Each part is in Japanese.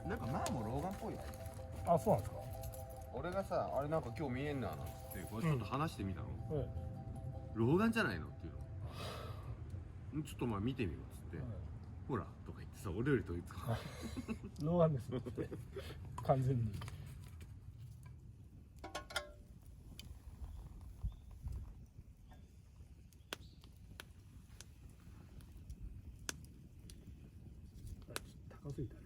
なんか前も老眼っぽいよ。あ、そうなんですか。俺がさ、あれなんか今日見えんななんつってこれちょっと話してみたの、はい。老眼じゃないのっていうの。ちょっとお前見てみようっつって、ほらとか言ってさ、俺よりといつか老眼ですね。完全に。高すぎたな。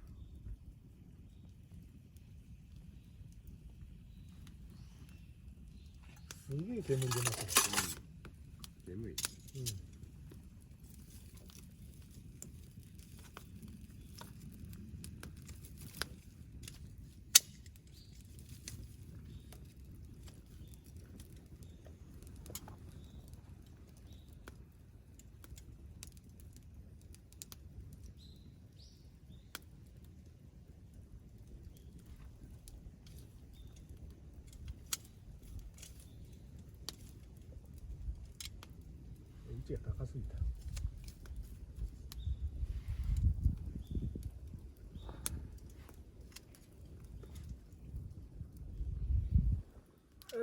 すげえ煙出ますね。眠い。うん。位置が高すぎた。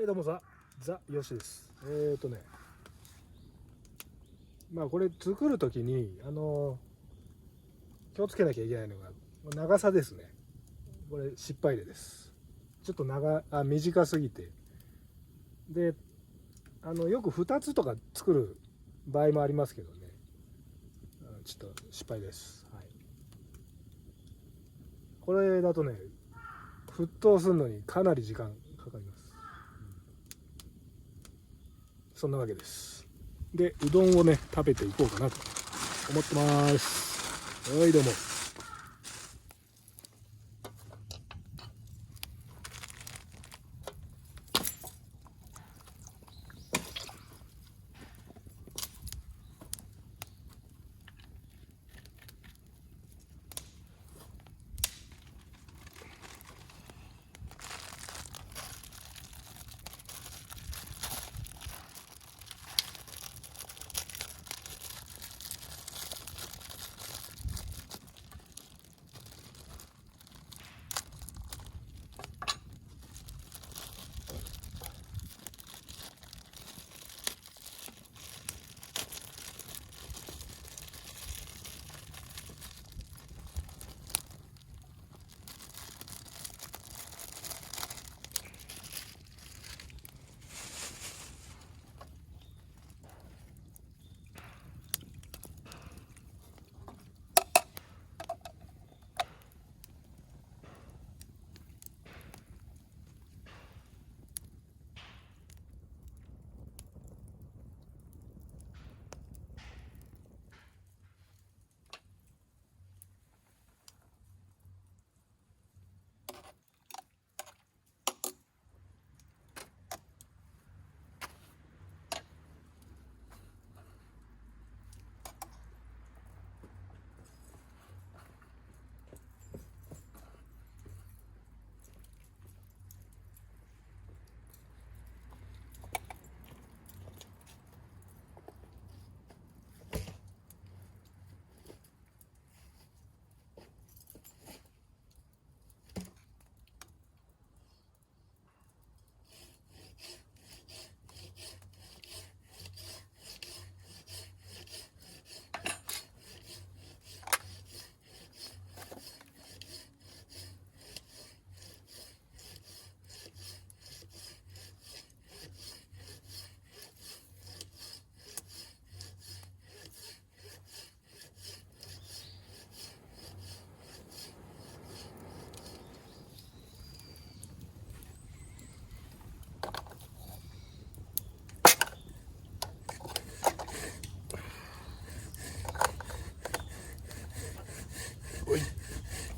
どうもザよしです。まあこれ作るときに気をつけなきゃいけないのが長さですね。これ失敗例です。ちょっと短すぎて、でよく2つとか作る場合もありますけどね、ちょっと失敗です。はい、これだとね、沸騰するのにかなり時間かかります。そんなわけです。で、うどんをね食べていこうかなと思ってます。はい、どうも。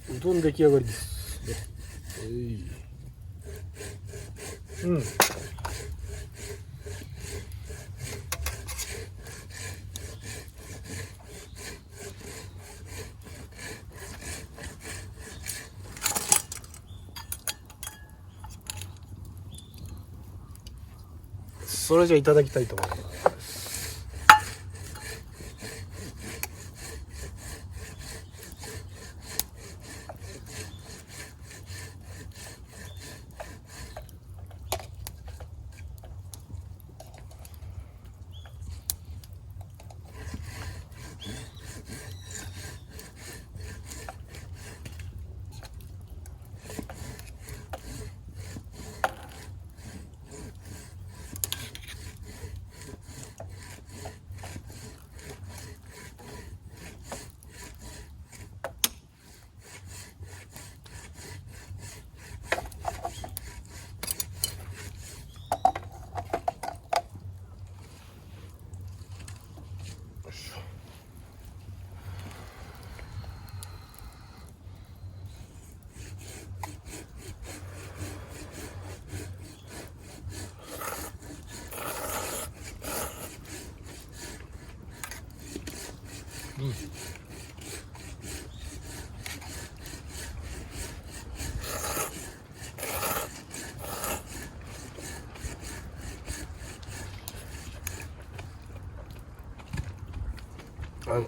うどん出来上がりです。それじゃいただきたいと思います。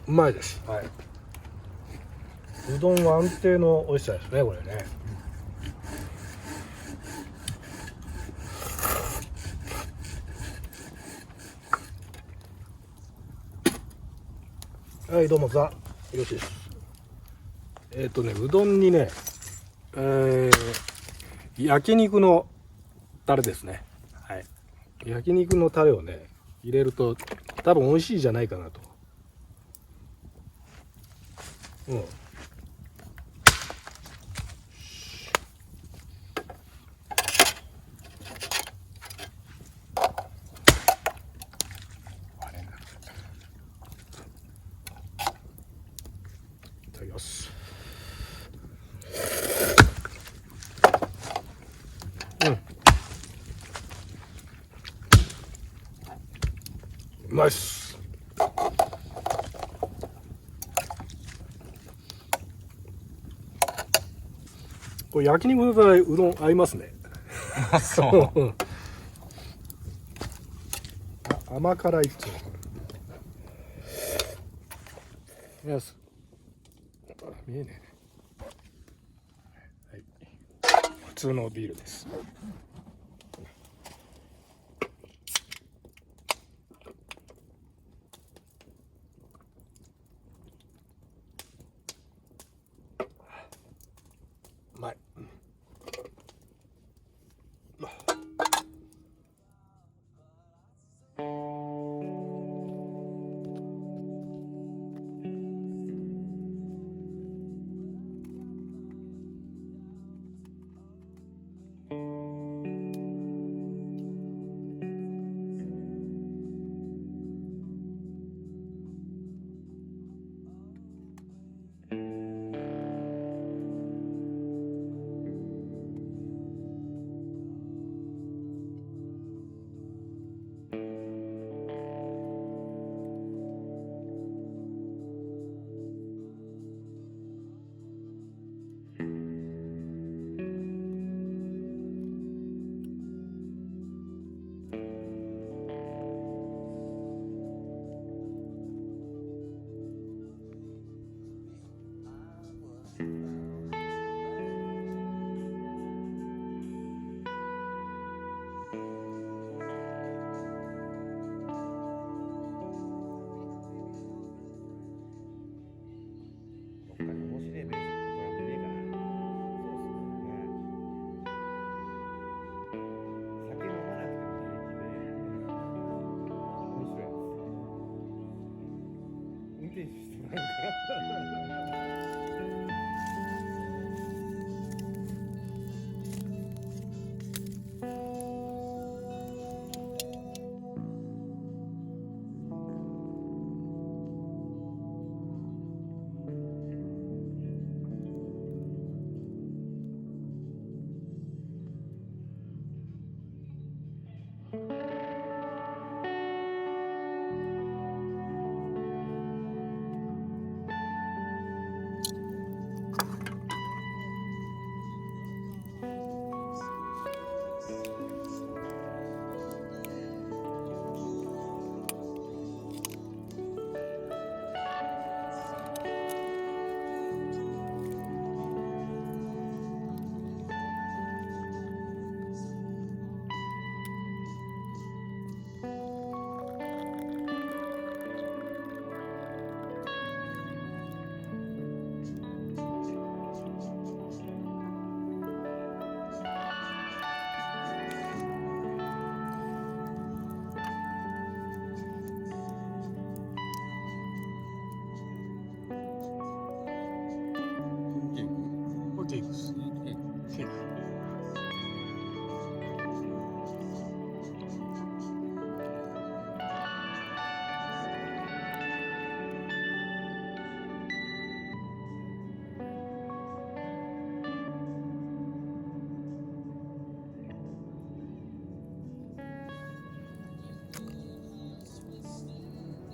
うまいです。はい。うどんは安定の美味しさですね、これね。はい、どうもよろしいです。うどんにね、焼肉のタレですね。はい。焼肉のタレをね、入れると多分美味しいじゃないかなと。うん。いただきます。うん。うまいっす。これ焼肉のタレうどん合いますね。そう。甘辛いっつうの。よし。見えねえね。はい。普通のビールです。うまい。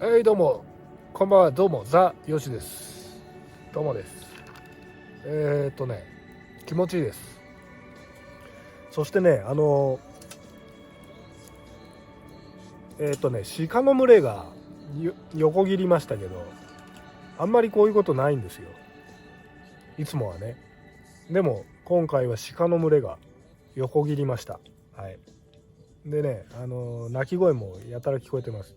どうもこんばんは。どうもザ・ヨシです。どうもです。気持ちいいです。そしてね鹿の群れが横切りましたけど、あんまりこういうことないんですよ、いつもはね。でも今回は鹿の群れが横切りました。はい。でね、鳴き声もやたら聞こえてます。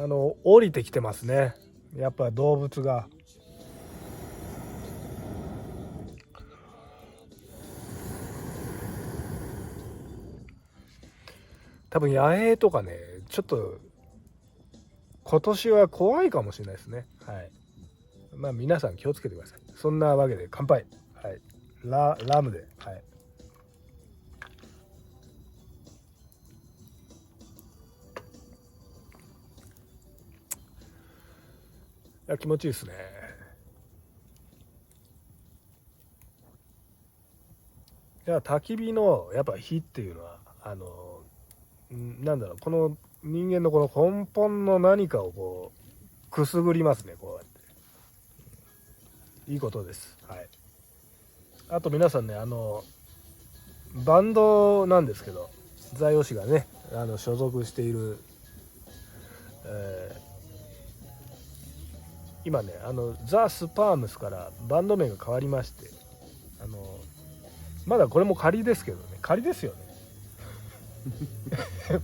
降りてきてますね、やっぱ動物が。多分野営とかね、ちょっと今年は怖いかもしれないですね。はい。まあ皆さん気をつけてください。そんなわけで乾杯。はい。ラムで。はい。いや気持ちいいですね。いや焚き火のやっぱ火っていうのはなんだろう、この人間のこの根本の何かをこうくすぐりますね、こうやって。いいことです。はい。あと皆さんね、バンドなんですけど、ザヨシがね所属している、今ねザ・スパームスからバンド名が変わりまして、まだこれも仮ですけどね、仮ですよね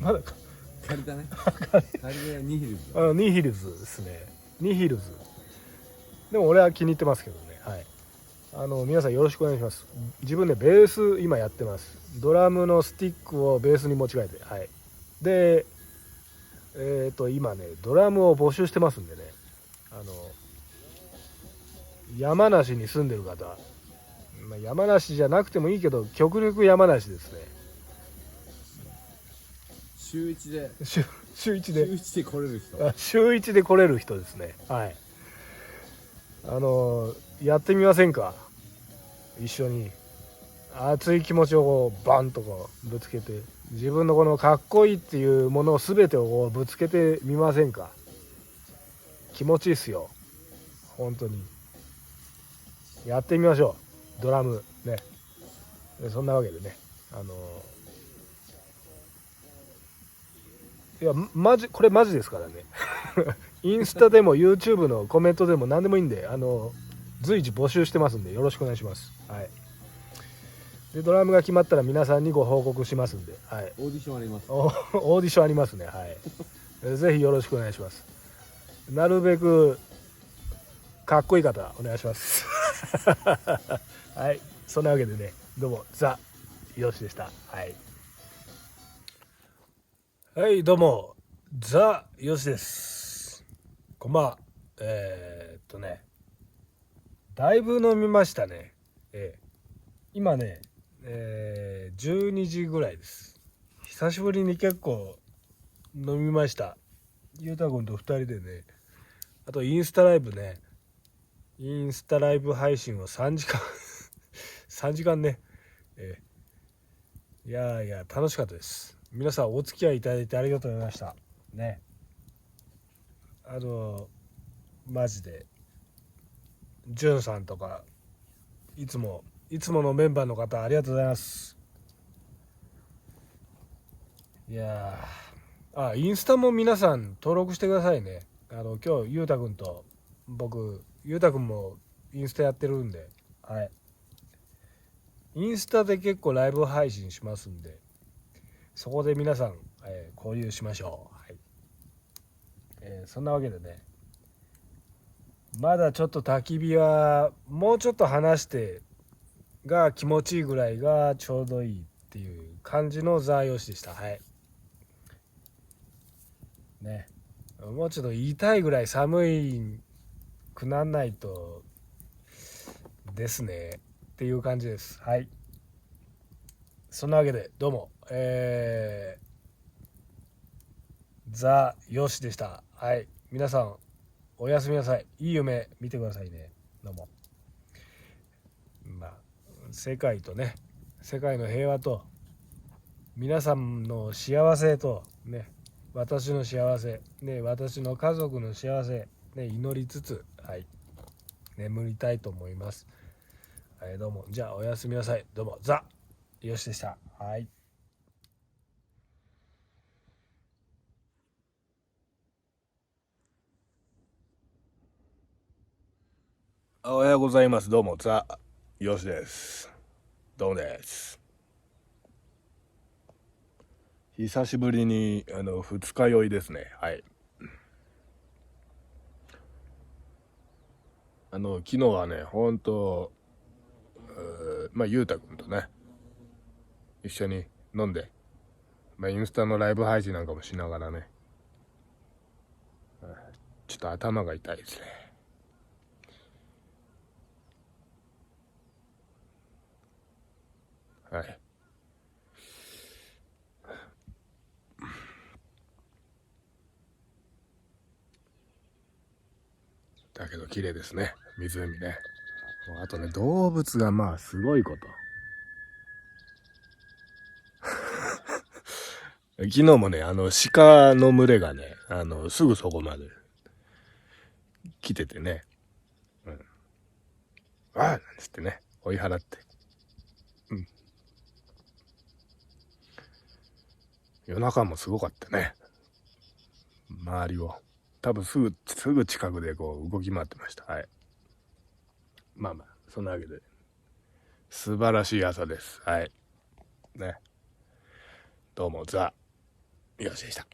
まだ借りたね借りでニヒルズニヒルズですね。ニヒルズでも俺は気に入ってますけどね。はい。皆さんよろしくお願いします。自分でベース今やってます。ドラムのスティックをベースに持ち替えて、はい。で今ねドラムを募集してますんでね、山梨に住んでる方、まあ、山梨じゃなくてもいいけど極力山梨ですね。週1で週一で来れる人。週一で来れる人ですね。はい。やってみませんか、一緒に。熱い気持ちをこうバンとこうぶつけて、自分のこのかっこいいっていうものを全てをこうぶつけてみませんか。気持ちいいっすよ、本当に。やってみましょう、ドラムね。そんなわけでね、いやマジこれマジですからねインスタでも YouTube のコメントでも何でもいいんで随時募集してますんでよろしくお願いします。はい。でドラムが決まったら皆さんにご報告しますんで、はい、オーディションあります。オーディションありますね。はいぜひよろしくお願いします。なるべくかっこいい方お願いしますはい。そんなわけでね、どうもザ・ヨシでした。はい、はい、どうもザ・ヨシです。こんばんは。だいぶ飲みましたね。今ね、12時ぐらいです。久しぶりに結構飲みました。ゆうたくんと2人でね。あとインスタライブね、インスタライブ配信を3時間3時間ね、いやいや楽しかったです。皆さんお付き合いいただいてありがとうございましたね。マジでじゅんさんとかいつものメンバーの方ありがとうございます。いやインスタも皆さん登録してくださいね。今日ゆうたくんと僕、ゆうたくんもインスタやってるんで、はい。インスタで結構ライブ配信しますんで、そこで皆さん、交流しましょう。はい。そんなわけでね、まだちょっと焚き火はもうちょっと離してが気持ちいいぐらいがちょうどいいっていう感じのザーヨシでした。はいね。もうちょっと痛いぐらい寒いくなんないとですねっていう感じです。はい。そんなわけでどうもザ・ヨシでした。はい。皆さんおやすみなさい。いい夢見てくださいね。どうも。まあ世界とね、世界の平和と皆さんの幸せとね、私の幸せ、ね、私の家族の幸せ、ね、祈りつつ、はい、眠りたいと思います。はい、どうも。じゃあおやすみなさい。どうもザよしでした。はい。おはようございます。どうもザよしです。どうもです。久しぶりに二日酔いですね。はい。昨日はね、本当ゆうたくんとね一緒に飲んで、インスタのライブ配信なんかもしながらね、ちょっと頭が痛いですね。はい。だけど綺麗ですね、湖ね。あとね、動物がまあすごいこと。昨日もね、鹿の群れがね、すぐそこまで来ててね、うん、ああなんつってね、追い払って、うん、夜中もすごかったね、周りを。多分すぐ近くでこう動き回ってました。はい。まあまあ、そんなわけで、素晴らしい朝です。はい。ね。どうも、ザ・よしでした。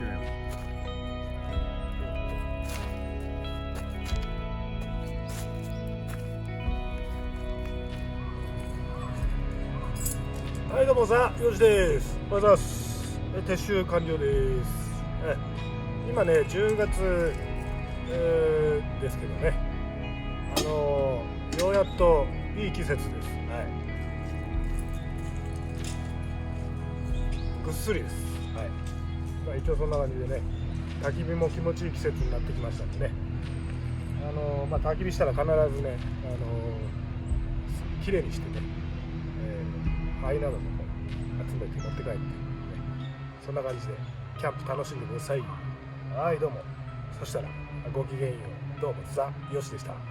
違います。はい、どうもさん、よしです。おはようございます。撤収完了です。今ね、10月、ですけどね、ようやっといい季節です。ぐっすりです。一応そんな感じでね、焚き火も気持ちいい季節になってきましたんでね、焚き火したら必ずね、きれいにしてね、灰なども集めて持って帰って、ね、そんな感じでキャンプ楽しんでください。はい、どうも。そしたらごきげんよう。どうもさよしでした。